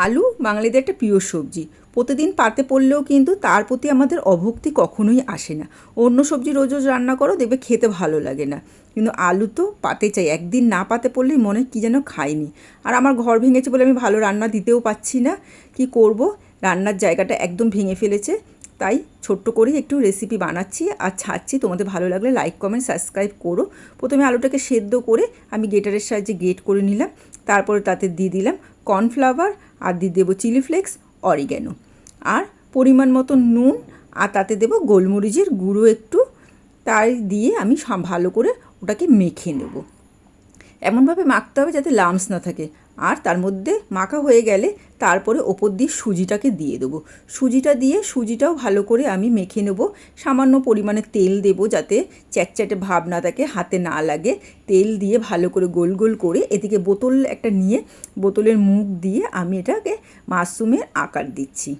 আলু বাঙালিদের একটা প্রিয় সবজি। প্রতিদিন পাতে পড়লেও কিন্তু তার প্রতি আমাদের অভক্তি কখনোই আসে না। অন্য সবজি রোজ রোজ রান্না করো, দেখবে খেতে ভালো লাগে না, কিন্তু আলু তো পাতে চাই। একদিন না পাতে পড়লেই মনে কী যেন খাইনি। আর আমার ঘর ভেঙেছে বলে আমি ভালো রান্না দিতেও পাচ্ছি না, কি করব, রান্নার জায়গাটা একদম ভেঙে ফেলেছে। তাই ছোট্ট করেই একটু রেসিপি বানাচ্ছি আর ছাড়ছি। তোমাদের ভালো লাগলে লাইক কমেন্ট সাবস্ক্রাইব করো। প্রথমে আলুটাকে সেদ্ধ করে আমি গ্রেটারের সাহায্যে গ্রেট করে নিলাম। তারপরে তাতে দিয়ে দিলাম কর্নফ্লাওয়ার, আর দিয়ে দেবো চিলি ফ্লেক্স, অরিগ্যানো, আর পরিমাণ মতো নুন, আর তাতে দেবো গোলমরিচের গুঁড়ো একটু। তাই দিয়ে আমি ভালো করে ওটাকে মেখে নেব। এমনভাবে মাখতে হবে যাতে লামস না থাকে। আর তার মধ্যে মাখা হয়ে গেলে তারপরে ওপর দিয়ে সুজিটাকে দিয়ে দেবো। সুজিটা দিয়ে সুজিটাও ভালো করে আমি মেখে নেব। সামান্য পরিমাণে তেল দেবো যাতে চ্যাটচ্যাটে ভাব না থাকে, হাতে না লাগে। তেল দিয়ে ভালো করে গোল গোল করে এদিকে বোতল একটা নিয়ে বোতলের মুখ দিয়ে আমি এটাকে মাশরুমের আকার দিচ্ছি।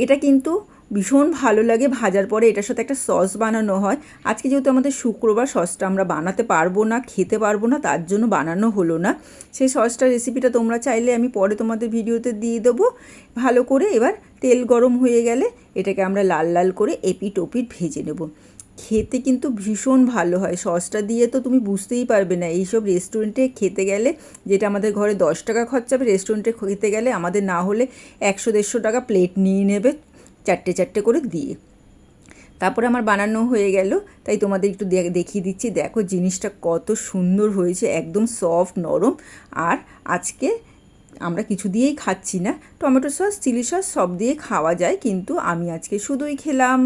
এটা কিন্তু ভীষণ ভালো লাগে ভাজার পরে। এটার সাথে একটা সস বানানো হয়। আজকে যেহেতু আমাদের শুক্রবার, সসটা আমরা বানাতে পারবো না, খেতে পারবো না, তার জন্য বানানো হলো না। সেই সসটার রেসিপিটা তোমরা চাইলে আমি পরে তোমাদের ভিডিওতে দিয়ে দেবো। ভালো করে এবার তেল গরম হয়ে গেলে এটাকে আমরা লাল লাল করে এপিট ওপিট ভেজে নেব। খেতে কিন্তু ভীষণ ভালো হয়। সসটা দিয়ে তো তুমি বুঝতেই পারবে না। এইসব রেস্টুরেন্টে খেতে গেলে যেটা আমাদের ঘরে 10 টাকা খরচা হবে, রেস্টুরেন্টে খেতে গেলে আমাদের না হলে 100-150 টাকা প্লেট নিয়ে নেবে, চারটে চারটে করে দিয়ে। তারপরে আমার বানানো হয়ে গেল, তাই তোমাদের একটু দেখিয়ে দিচ্ছি। দেখো জিনিসটা কত সুন্দর হয়েছে, একদম সফট নরম। আর আজকে আমরা কিছু দিয়েই খাচ্ছি না, টমেটো সস, চিলি সস সব দিয়ে খাওয়া যায়, কিন্তু আমি আজকে শুধুই খেলাম।